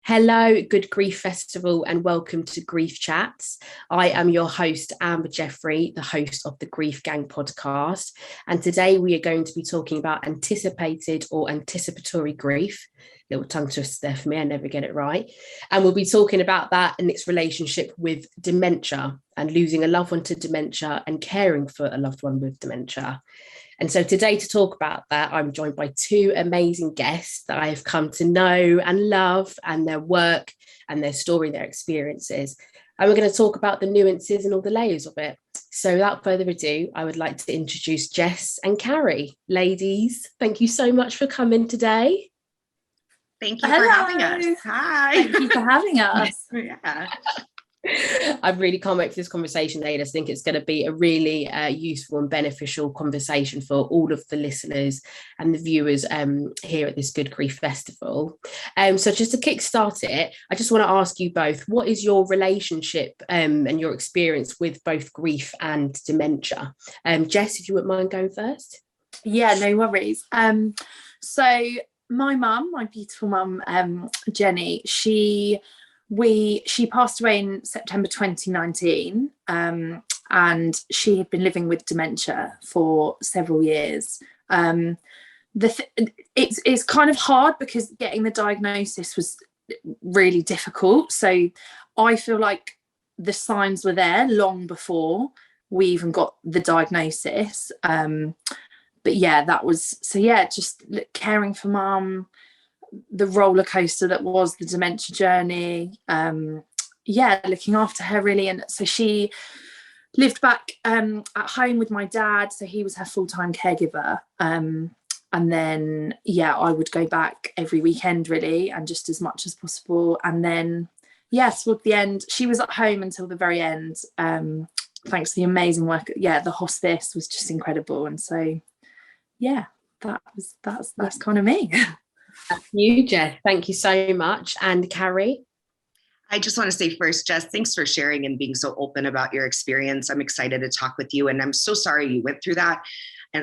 Hello, Good Grief Festival, and welcome to Grief Chats. I am your host, Amber Jeffrey, the host of the Grief Gang podcast. And today we are going to be talking about anticipated or anticipatory grief. Little tongue twister there for me, I never get it right. And we'll be talking about that and its relationship with dementia and losing a loved one to dementia and caring for a loved one with dementia. And so today, to talk about that, I'm joined by two amazing guests that I have come to know and love, and their work and their story, their experiences. And we're going to talk about the nuances and all the layers of it. So without further ado, I would like to introduce Jess and Carrie. Ladies, thank you so much for coming today. Thank you for having us. Hi. Thank you for having us. Yeah. I really can't wait for this conversation, ladies. I think it's going to be a really useful and beneficial conversation for all of the listeners and the viewers here at this Good Grief Festival. So just to kickstart it, I just want to ask you both, what is your relationship and your experience with both grief and dementia? Jess, if you wouldn't mind going first. Yeah, no worries. So my mum, my beautiful mum, Jenny, she passed away in September 2019, and she had been living with dementia for several years. It's kind of hard because getting the diagnosis was really difficult. So I feel like the signs were there long before we even got the diagnosis. But yeah, just caring for mum, the roller coaster that was the dementia journey, looking after her really. And so she lived back at home with my dad, so he was her full-time caregiver, and then I would go back every weekend really, and just as much as possible. And then toward the end she was at home until the very end, thanks to the amazing work. The hospice was just incredible. And so that's kind of me. You, Jess, thank you so much. And Carrie? I just want to say first, Jess, thanks for sharing and being so open about your experience. I'm excited to talk with you, and I'm so sorry you went through that.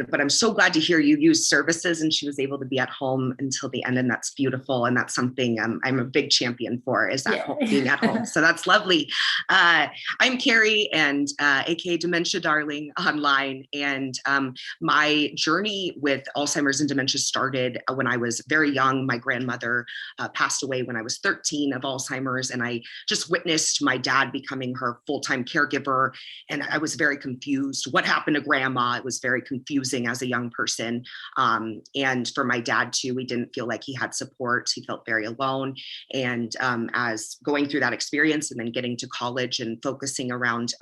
But I'm so glad to hear you use services and she was able to be at home until the end. And that's beautiful. And that's something I'm a big champion for, is that being at home. So that's lovely. I'm Carrie, and aka Dementia Darling online. And my journey with Alzheimer's and dementia started when I was very young. My grandmother passed away when I was 13 of Alzheimer's. And I just witnessed my dad becoming her full-time caregiver. And I was very confused. What happened to grandma? It was very confusing as a young person. And for my dad too, we didn't feel like he had support. He felt very alone. And as going through that experience and then getting to college and focusing around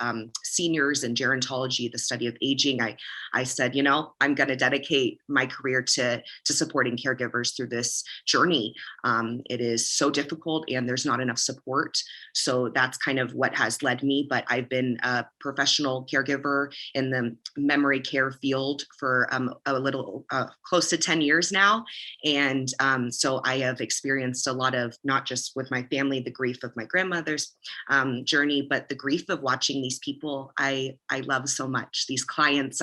seniors and gerontology, the study of aging, I said, I'm going to dedicate my career to supporting caregivers through this journey. It is so difficult and there's not enough support. So that's kind of what has led me. But I've been a professional caregiver in the memory care field for a little close to 10 years now. And so I have experienced a lot of, not just with my family, the grief of my grandmother's journey, but the grief of watching these people I love so much. These clients,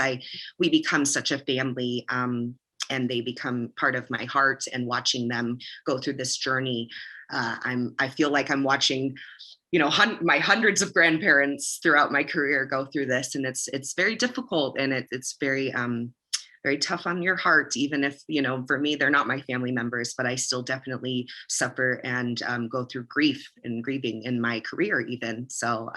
we become such a family, and they become part of my heart, and watching them go through this journey. I feel like I'm watching my hundreds of grandparents throughout my career go through this, and it's very difficult, and it's very very tough on your heart, even if for me they're not my family members, but I still definitely suffer and go through grief and grieving in my career even. So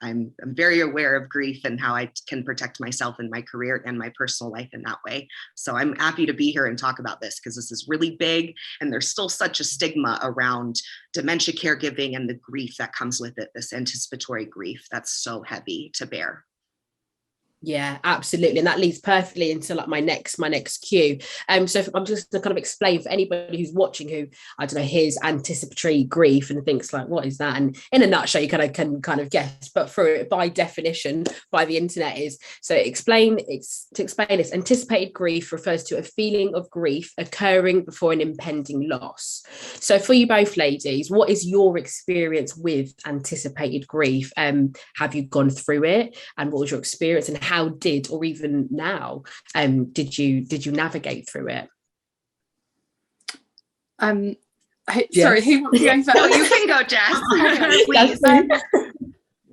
I'm very aware of grief and how I can protect myself in my career and my personal life in that way. So I'm happy to be here and talk about this, because this is really big, and there's still such a stigma around dementia caregiving and the grief that comes with it, this anticipatory grief that's so heavy to bear. Yeah, absolutely. And that leads perfectly into like my next cue. So I'm just to kind of explain for anybody who's watching who, I don't know, hears anticipatory grief and thinks like, what is that? And in a nutshell, you can kind of guess, but for it by definition by the internet is, so to explain this, anticipated grief refers to a feeling of grief occurring before an impending loss. So for you both ladies, what is your experience with anticipated grief? Have you gone through it, and what was your experience, and how did, or even now, did you navigate through it? Sorry, who wants to go first? No, you can go, Jess. Please.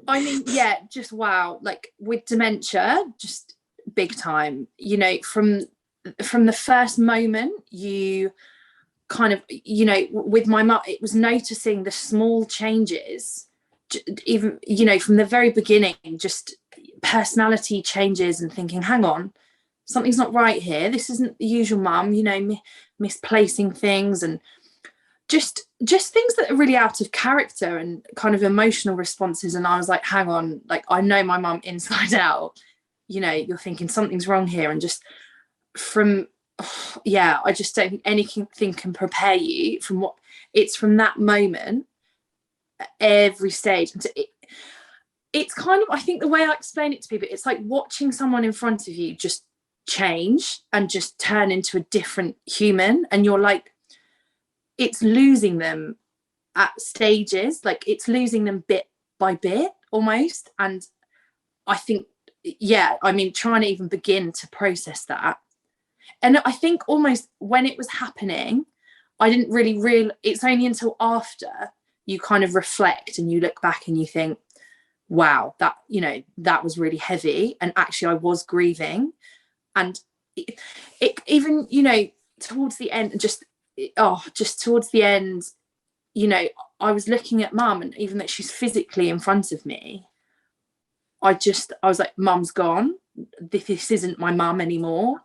I mean, yeah, just wow. Like with dementia, just big time. You know, from the first moment, you kind of, you know, with my mum, it was noticing the small changes, even, you know, from the very beginning, just personality changes and thinking, hang on, something's not right here. This isn't the usual mum, you know, misplacing things and just things that are really out of character and kind of emotional responses. And I was like, hang on, like, I know my mum inside out. You know, you're thinking something's wrong here. And just from, I just don't think anything can prepare you from what it's from that moment at every stage. And it's kind of, I think the way I explain it to people, it's like watching someone in front of you just change and just turn into a different human. And you're like, it's losing them at stages, like it's losing them bit by bit almost. And I think, I mean, trying to even begin to process that. And I think almost when it was happening, I didn't really it's only until after you kind of reflect and you look back and you think, wow, that, you know, that was really heavy. And actually I was grieving. And it even, you know, towards the end, just towards the end, you know, I was looking at mum, and even that she's physically in front of me, I was like, mum's gone. This isn't my mum anymore.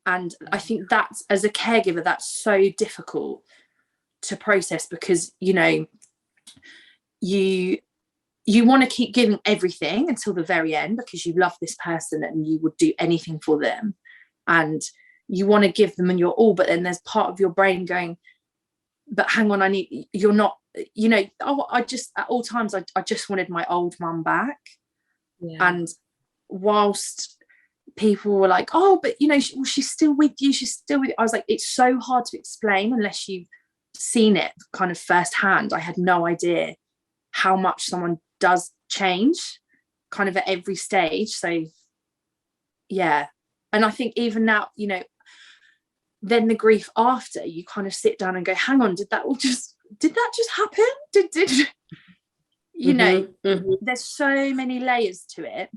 And I think that's, as a caregiver, that's so difficult to process, because, you know, you want to keep giving everything until the very end because you love this person and you would do anything for them. And you want to give them your all, but then there's part of your brain going, but hang on, you're not, you know, I just, at all times, I just wanted my old mum back. Yeah. And whilst people were like, oh, but, you know, she's still with you, I was like, it's so hard to explain unless you've seen it kind of firsthand. I had no idea how much someone does change kind of at every stage. So, yeah. And I think even now, you know, then the grief after, you kind of sit down and go, hang on, did that just happen? Did you know, there's so many layers to it.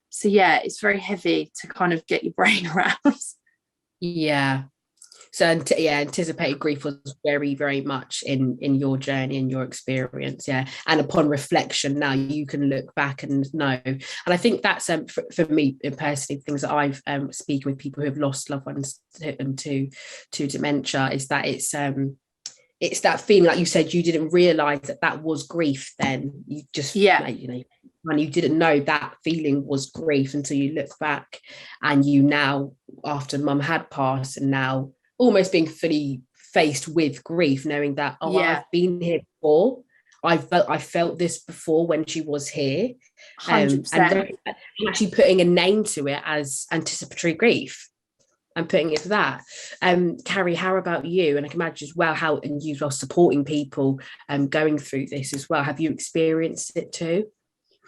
So yeah, it's very heavy to kind of get your brain around. Yeah. So anticipated grief was very, very much in your journey and your experience. Yeah. And upon reflection, now you can look back and know. And I think that's for me personally, things that I've speaking with people who have lost loved ones to dementia, is that it's that feeling, like you said, you didn't realize that was grief then. You just, like, you know, and you didn't know that feeling was grief until you look back, and you now, after mum had passed, and now almost being fully faced with grief, knowing that, I've been here before. I felt this before when she was here. 100%. And actually putting a name to it as anticipatory grief and putting it to that. Carrie, how about you? And I can imagine as well how, and you are supporting people going through this as well. Have you experienced it too?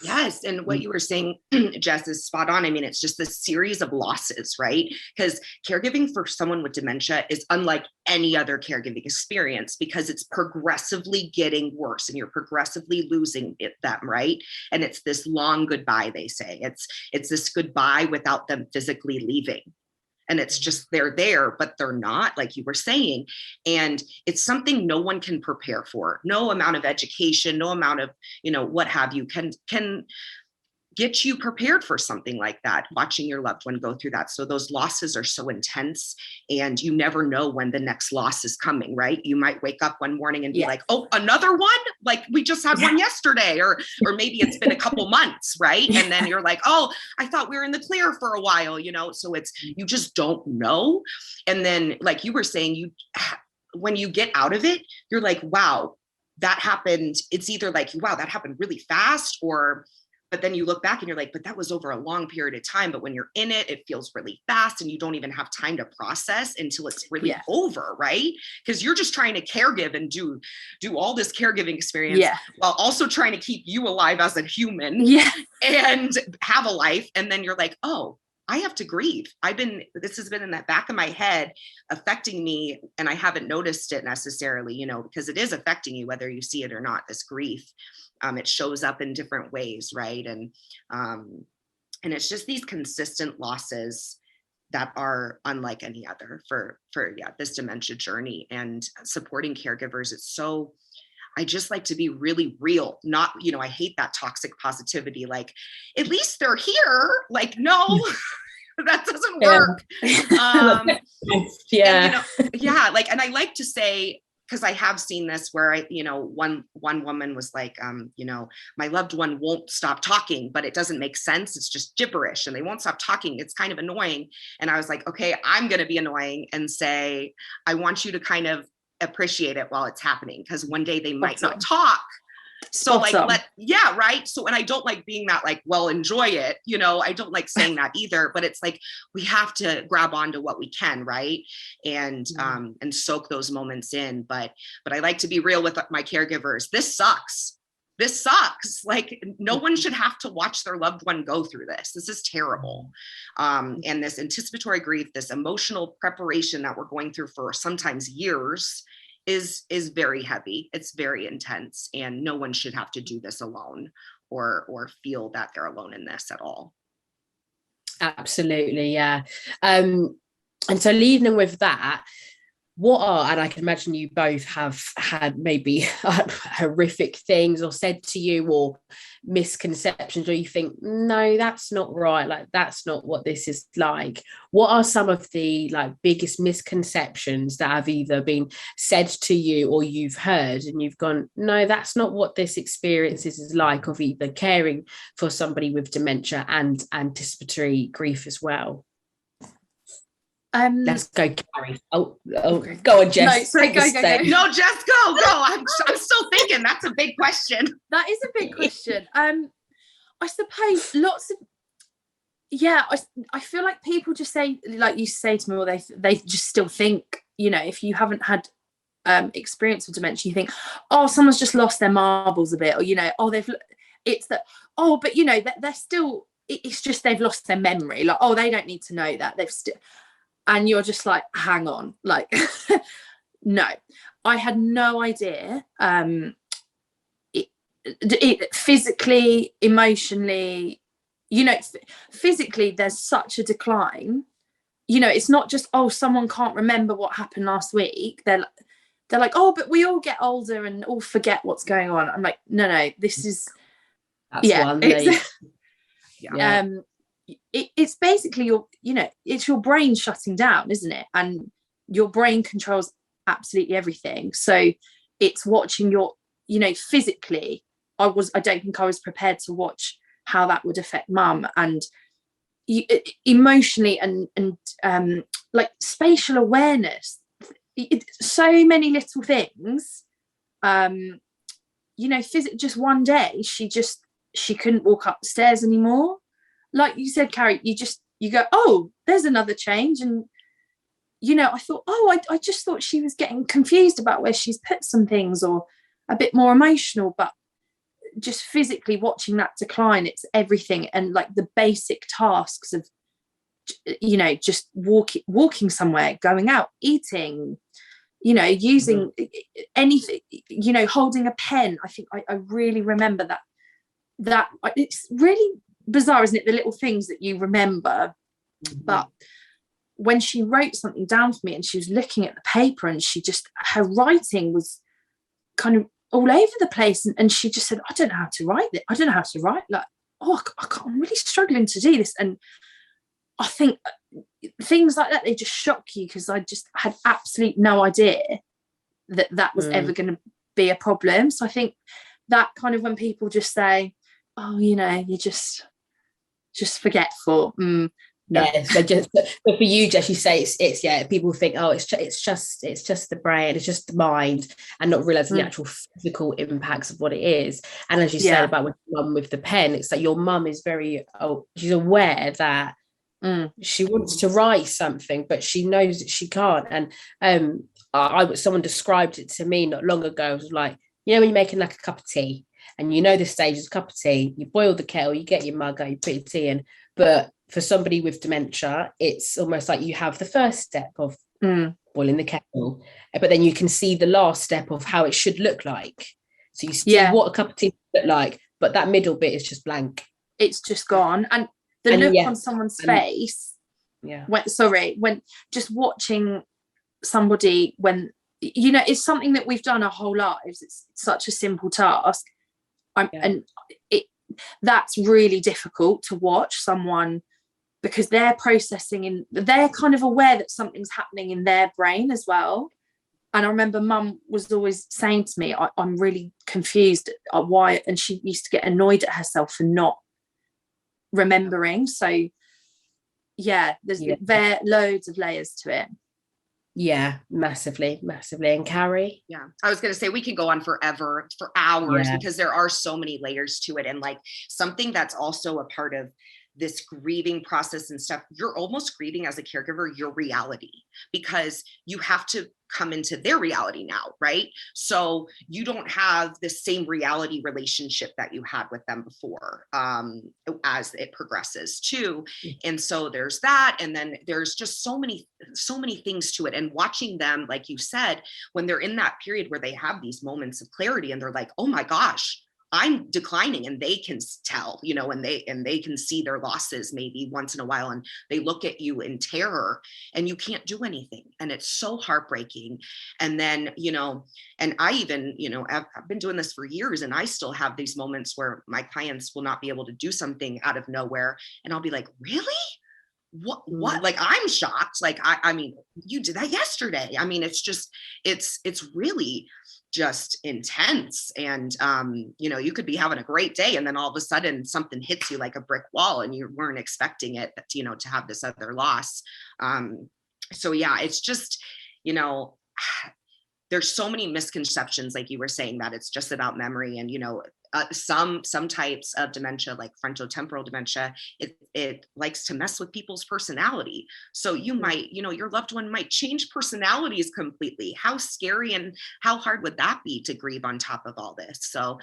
Yes. And what you were saying, Jess, is spot on. I mean, it's just this series of losses, right? Because caregiving for someone with dementia is unlike any other caregiving experience, because it's progressively getting worse and you're progressively losing them, right? And it's this long goodbye, they say. It's this goodbye without them physically leaving. And it's just, they're there, but they're not, like you were saying. And it's something no one can prepare for. No amount of education, no amount of, you know, what have you can get you prepared for something like that, watching your loved one go through that. So those losses are so intense, and you never know when the next loss is coming, right? You might wake up one morning and be like, oh, another one? Like we just had one yesterday, or maybe it's been a couple months, right? And then you're like, oh, I thought we were in the clear for a while, you know? So you just don't know. And then, like you were saying, when you get out of it, you're like, wow, that happened. It's either like, wow, that happened really fast, but then you look back and you're like, but that was over a long period of time. But when you're in it, it feels really fast, and you don't even have time to process until it's really over, right? Because you're just trying to caregive and do all this caregiving experience while also trying to keep you alive as a human and have a life. And then you're like, oh, I have to grieve. This has been in the back of my head affecting me, and I haven't noticed it necessarily, you know, because it is affecting you, whether you see it or not, this grief. It shows up in different ways, right? And it's just these consistent losses that are unlike any other for this dementia journey. And supporting caregivers, I just like to be really real, not, you know, I hate that toxic positivity, like, at least they're here. Like, no, that doesn't work. And, you know, like, and I like to say, because I have seen this where one woman was like, you know, my loved one won't stop talking, but it doesn't make sense. It's just gibberish and they won't stop talking. It's kind of annoying. And I was like, okay, I'm going to be annoying and say, I want you to kind of appreciate it while it's happening, because one day they might not talk. So right. So, and I don't like being that, like, well, enjoy it. You know, I don't like saying that either, but it's like, we have to grab onto what we can. Right. And soak those moments in. But I like to be real with my caregivers. This sucks. Like, no one should have to watch their loved one go through this. This is terrible. And this anticipatory grief, this emotional preparation that we're going through for sometimes years is very heavy. It's very intense, and no one should have to do this alone or feel that they're alone in this at all. Absolutely. Yeah. And so leading with that, and I can imagine you both have had maybe horrific things or said to you, or misconceptions, or you think, no, that's not right. Like, that's not what this is like. What are some of the like biggest misconceptions that have either been said to you or you've heard and you've gone, no, that's not what this experience is like, of either caring for somebody with dementia and anticipatory grief as well? Let's go, Carrie. Oh, go on, Jess. No, go. No, Jess, go. I'm still thinking. That's a big question. That is a big question. I suppose I feel like people just say, like you say to me, or they just still think, you know, if you haven't had experience with dementia, you think, oh, someone's just lost their marbles a bit, or, you know, oh, but you know, they're still, it's just they've lost their memory. Like, oh, they don't need to know that. They've still. And you're just like, hang on, like, no, I had no idea. It physically, emotionally, you know, physically, there's such a decline. You know, it's not just, oh, someone can't remember what happened last week. They're like, oh, but we all get older and all forget what's going on. I'm like, no, this is, it's basically it's your brain shutting down, isn't it? And your brain controls absolutely everything. So it's watching your, you know, physically, I don't think I was prepared to watch how that would affect mum, and emotionally and like spatial awareness, so many little things. You know, just one day she couldn't walk upstairs anymore. Like you said, Carrie, you go, oh, there's another change. And, you know, I thought, oh, I just thought she was getting confused about where she's put some things, or a bit more emotional. But just physically watching that decline, it's everything. And like the basic tasks of, you know, just walking somewhere, going out, eating, you know, using anything, you know, holding a pen. I think I really remember that it's really bizarre, isn't it, the little things that you remember. But when she wrote something down for me and she was looking at the paper, and her writing was kind of all over the place, and she just said, I don't know how to write this. I don't know how to write, like, oh, I'm really struggling to do this. And I think things like that, they just shock you, because I just had absolutely no idea that was ever going to be a problem. So I think that kind of, when people just say, oh, you know, you're just forgetful. No. Yeah, so but for you, Jess, you say it's people think, oh, it's just the brain, it's just the mind, and not realizing the actual physical impacts of what it is. And as you said about with mum with the pen, it's like your mum is she's aware that she wants to write something, but she knows that she can't. And someone described it to me not long ago. It was like, you know, when you're making like a cup of tea, and you know the stage is a cup of tea, you boil the kettle, you get your mug out, you put your tea in, but for somebody with dementia, it's almost like you have the first step of boiling the kettle, but then you can see the last step of how it should look like. So you see what a cup of tea look like, but that middle bit is just blank. It's just gone. And the look on someone's face, when just watching somebody, when, you know, it's something that we've done our whole lives. It's such a simple task. And that's really difficult to watch someone, because they're processing and they're kind of aware that something's happening in their brain as well. And I remember Mum was always saying to me, I'm really confused at why, and she used to get annoyed at herself for not remembering. So there's loads of layers to it. Yeah, massively. And Carrie? Yeah, I was going to say, we can go on forever, for hours, because there are so many layers to it. And like, something that's also a part of this grieving process and stuff, you're almost grieving as a caregiver your reality, because you have to come into their reality now, right? So you don't have the same reality relationship that you had with them before, as it progresses too. And so there's that, and then there's just so many things to it. And watching them, like you said, when they're in that period where they have these moments of clarity and they're like, oh my gosh, I'm declining, and they can tell, you know, and they can see their losses maybe once in a while, and they look at you in terror, and you can't do anything. And it's so heartbreaking. And then, you know, and I even, you know, I've been doing this for years, and I still have these moments where my clients will not be able to do something out of nowhere. And I'll be like, really? What? Like, I'm shocked. Like, I mean, you did that yesterday. I mean, it's just, it's really just intense. And you know, you could be having a great day, and then all of a sudden something hits you like a brick wall, and you weren't expecting it, you know, to have this other loss. So yeah, it's just, you know, there's so many misconceptions, like you were saying, that it's just about memory. And, you know, some types of dementia, like frontotemporal dementia, it likes to mess with people's personality. So you might, you know, your loved one might change personalities completely. How scary and how hard would that be to grieve on top of all this? So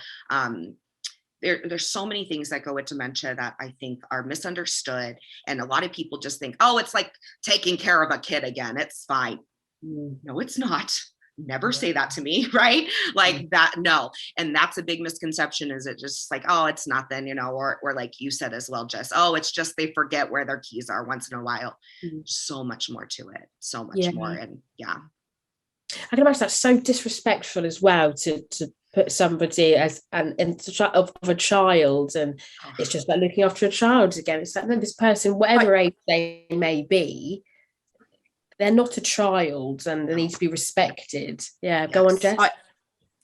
there's so many things that go with dementia that I think are misunderstood. And a lot of people just think, oh, it's like taking care of a kid again, it's fine. No, it's not. Never say that to me, right? Like that, no. And that's a big misconception, is it just like, oh, it's nothing, you know, or like you said as well, Jess, oh, it's just they forget where their keys are once in a while. So much more to it, so much more. And I can imagine that's so disrespectful as well, to put somebody as of a child, and it's just about looking after a child again. It's like, then this person, whatever age they may be, they're not a child, and they need to be respected. Go on, Jess.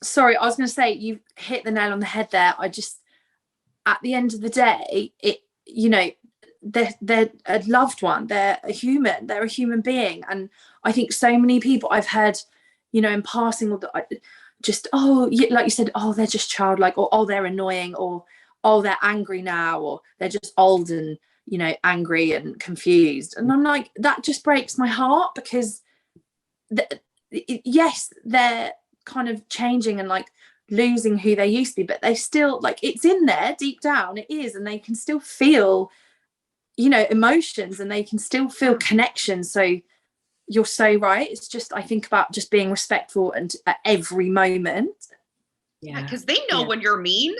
Sorry, I was going to say, you hit the nail on the head there. I just, at the end of the day, it, you know, they're a loved one, they're a human being. And I think so many people I've heard, you know, in passing, or just, like you said, oh, they're just childlike, or oh, they're annoying, or oh, they're angry now, or they're just old and, you know, angry and confused. And I'm like, that just breaks my heart, because yes, they're kind of changing and like losing who they used to be, but they still, like, it's in there deep down, it is, and they can still feel, you know, emotions, and they can still feel connection. So you're so right. It's just, I think about just being respectful and at every moment. Because they know when you're mean.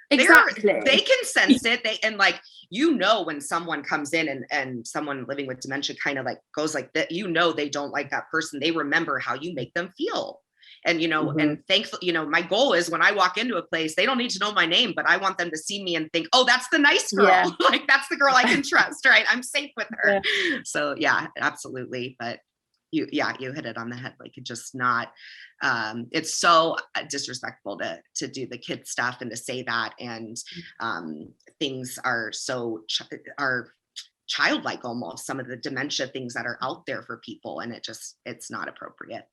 Exactly. They can sense it. And like, you know, when someone comes in and someone living with dementia kind of like goes like that, you know, they don't like that person. They remember how you make them feel. And, you know, and thankfully, you know, my goal is when I walk into a place, they don't need to know my name, but I want them to see me and think, oh, that's the nice girl. Like, that's the girl I can trust, right? I'm safe with her. So yeah, absolutely. But you hit it on the head. Like, it just not, it's so disrespectful to do the kid stuff and to say that. And things are so are childlike, almost, some of the dementia things that are out there for people, and it's not appropriate.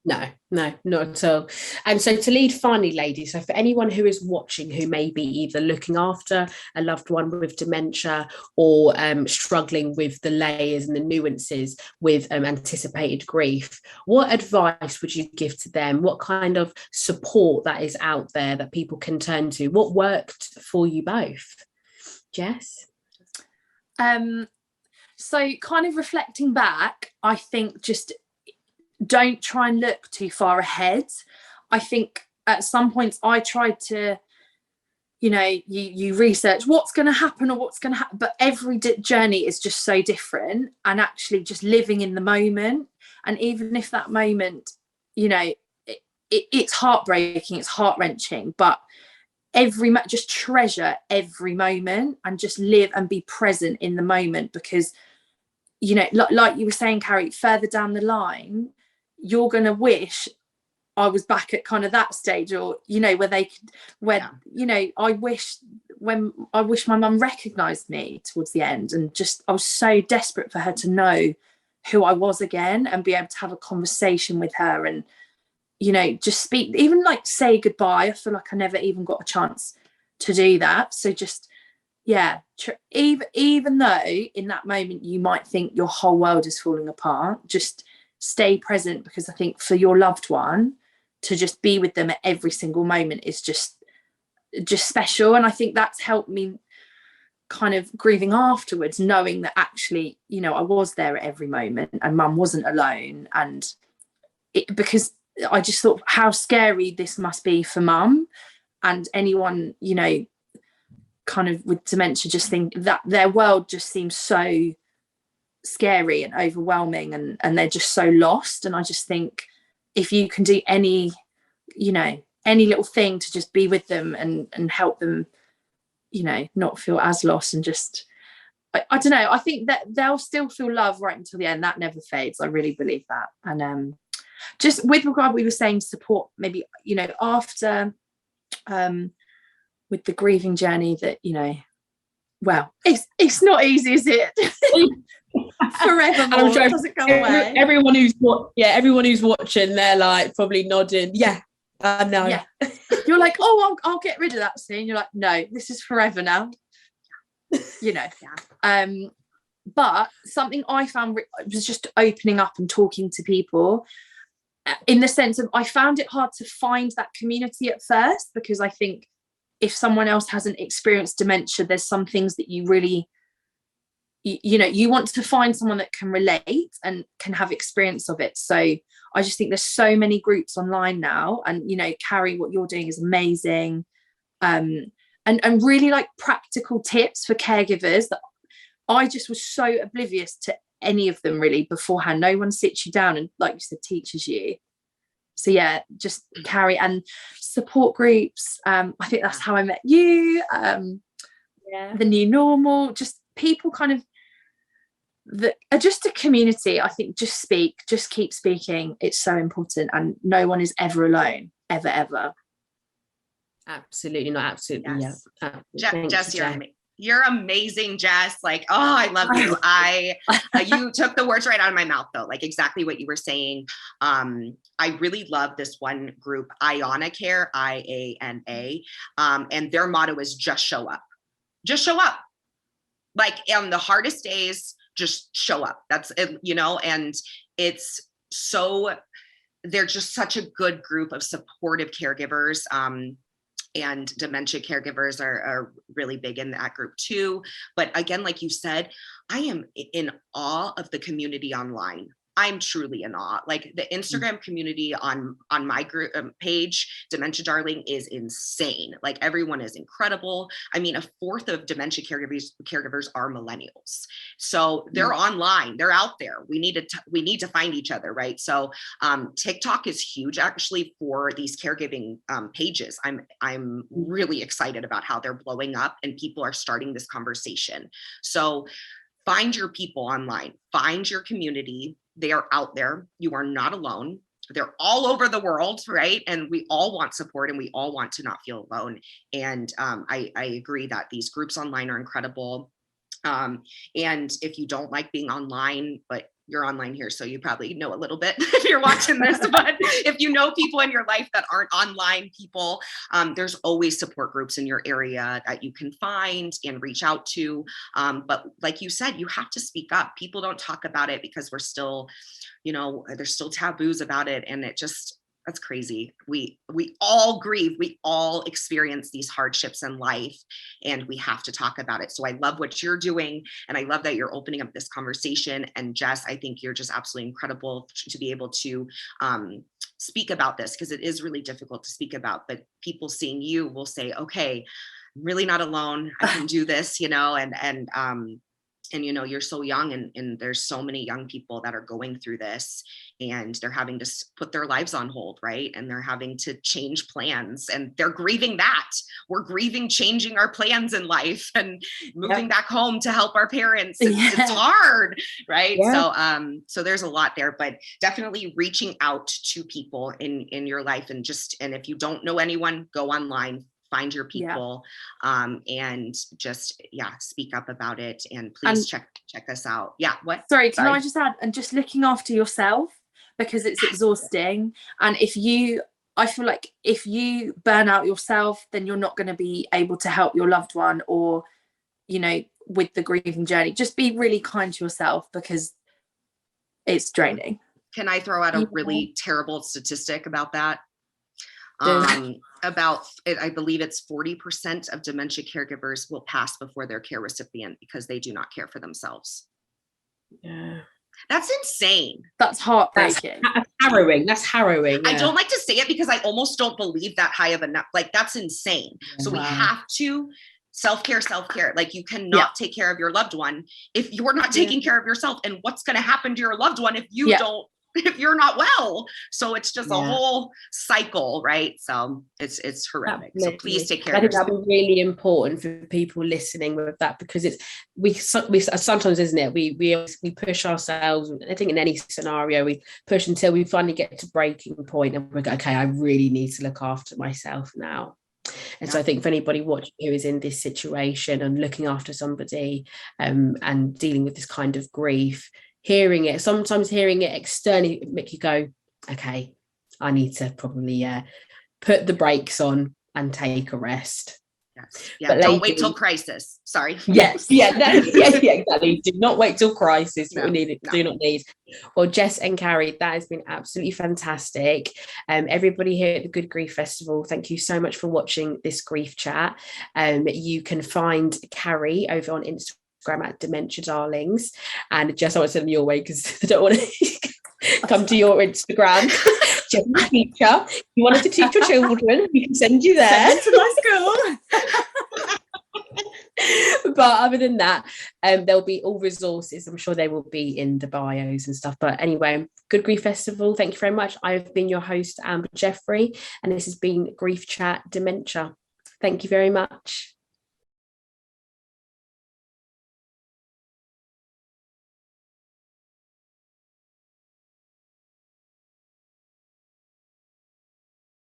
No, not at all. And so, to lead finally, ladies, so for anyone who is watching who may be either looking after a loved one with dementia, or struggling with the layers and the nuances with anticipated grief, what advice would you give to them? What kind of support that is out there that people can turn to? What worked for you both? Jess? So kind of reflecting back, I think just don't try and look too far ahead. I think at some points I tried to, you research what's going to happen or what's going to happen, but every journey is just so different, and actually just living in the moment. And even if that moment, it's heartbreaking, it's heart-wrenching, but just treasure every moment and just live and be present in the moment, because like you were saying, Carrie, further down the line you're going to wish I was back at kind of that stage, or I wish my mum recognized me towards the end, and just I was so desperate for her to know who I was again and be able to have a conversation with her, and just speak, even like say goodbye. I feel like I never even got a chance to do that. So just even though in that moment you might think your whole world is falling apart, just stay present, because I think for your loved one to just be with them at every single moment is just special. And I think that's helped me kind of grieving afterwards, knowing that actually I was there at every moment and mum wasn't alone. And because I just thought how scary this must be for mum and anyone kind of with dementia, just think that their world just seems so scary and overwhelming, and they're just so lost. And I just think if you can do any little thing to just be with them and help them not feel as lost, and just I don't know, I think that they'll still feel love right until the end. That never fades. I really believe that. And just with regard, we were saying support maybe after with the grieving journey, that well, it's not easy, is it? Forever, I'm sure doesn't go away. Everyone who's watching, they're like probably nodding. Yeah, no. Yeah. You're like, oh, I'll get rid of that scene. You're like, no, this is forever now. But something I found was just opening up and talking to people, in the sense of I found it hard to find that community at first, because I think if someone else hasn't experienced dementia, there's some things that you really you want to find someone that can relate and can have experience of it. So I just think there's so many groups online now, and Carrie, what you're doing is amazing, and really like practical tips for caregivers that I just was so oblivious to any of them really beforehand. No one sits you down and, like you said, teaches you. So yeah, just Carrie, and support groups. I think that's how I met you. The new normal, just people kind of that are just a community. I think just keep speaking. It's so important, and no one is ever alone, ever. Absolutely not. Absolutely. Yes. Yeah. Jess, you're amazing, Jess. Like, oh, I love you. You took the words right out of my mouth, though. Like exactly what you were saying. I really love this one group, Iana Care, IANA, and their motto is just show up. Just show up. Like on the hardest days, just show up. That's it, and it's so, they're just such a good group of supportive caregivers. And dementia caregivers are really big in that group too. But again, like you said, I am in awe of the community online. I'm truly in awe. Like the Instagram community on my group page, Dementia Darling, is insane. Like everyone is incredible. I mean, a fourth of dementia caregivers are millennials. So they're online, they're out there. We need to find each other, right? So TikTok is huge actually for these caregiving pages. I'm really excited about how they're blowing up and people are starting this conversation. So find your people online, find your community. They are out there. You are not alone. They're all over the world, right? And we all want support and we all want to not feel alone. And I agree that these groups online are incredible. And if you don't like being online, but you're online here, so you probably know a little bit if you're watching this, but if you know people in your life that aren't online people, there's always support groups in your area that you can find and reach out to. But like you said, you have to speak up. People don't talk about it because we're still, there's still taboos about it. And it just, That's crazy. We all grieve. We all experience these hardships in life, and we have to talk about it. So I love what you're doing, and I love that you're opening up this conversation. And Jess, I think you're just absolutely incredible to be able to speak about this, because it is really difficult to speak about. But people seeing you will say, okay, I'm really not alone. I can do this, and you're so young, and there's so many young people that are going through this, and they're having to put their lives on hold, right? And they're having to change plans, and they're grieving that. We're grieving changing our plans in life and moving back home to help our parents. It's hard, right? Yeah. So there's a lot there, but definitely reaching out to people in your life, and if you don't know anyone, go online, find your people, and just speak up about it, and please check us out. What? Sorry, can I just add, and just looking after yourself, because it's exhausting. And I feel like if you burn out yourself, then you're not going to be able to help your loved one, or with the grieving journey. Just be really kind to yourself, because it's draining. Can I throw out a really terrible statistic about that? I believe it's 40% of dementia caregivers will pass before their care recipient because they do not care for themselves. Yeah. That's insane. That's heartbreaking. That's harrowing. Yeah. I don't like to say it because I almost don't believe that high of a number. Like, that's insane. Yeah. So we have to self-care. Like, you cannot take care of your loved one if you're not taking care of yourself. And what's going to happen to your loved one if you don't, if you're not well? So it's just a whole cycle, right? So it's horrific. Absolutely. So please take care of yourself. I think that'd be really important for people listening with that, because we sometimes, isn't it? We push ourselves. I think in any scenario, we push until we finally get to breaking point, and we go, okay, I really need to look after myself now. And so I think for anybody watching who is in this situation and looking after somebody and dealing with this kind of grief, sometimes hearing it externally make you go, okay, I need to probably put the brakes on and take a rest. Yes. Yeah. But don't wait till crisis. Sorry. Yes. Exactly. Do not wait till crisis. Do not need. Well, Jess and Carrie, that has been absolutely fantastic. Everybody here at the Good Grief Festival, thank you so much for watching this grief chat. You can find Carrie over on Instagram at Dementia Darlings, and Jess, I want to send them your way because I don't want to come to your Instagram. Jess, teacher, you wanted to teach your children, we can send you there. Send to my school. But other than that, there'll be all resources. I'm sure they will be in the bios and stuff. But anyway, Good Grief Festival, thank you very much. I've been your host, Amber Jeffrey, and this has been Grief Chat Dementia. Thank you very much.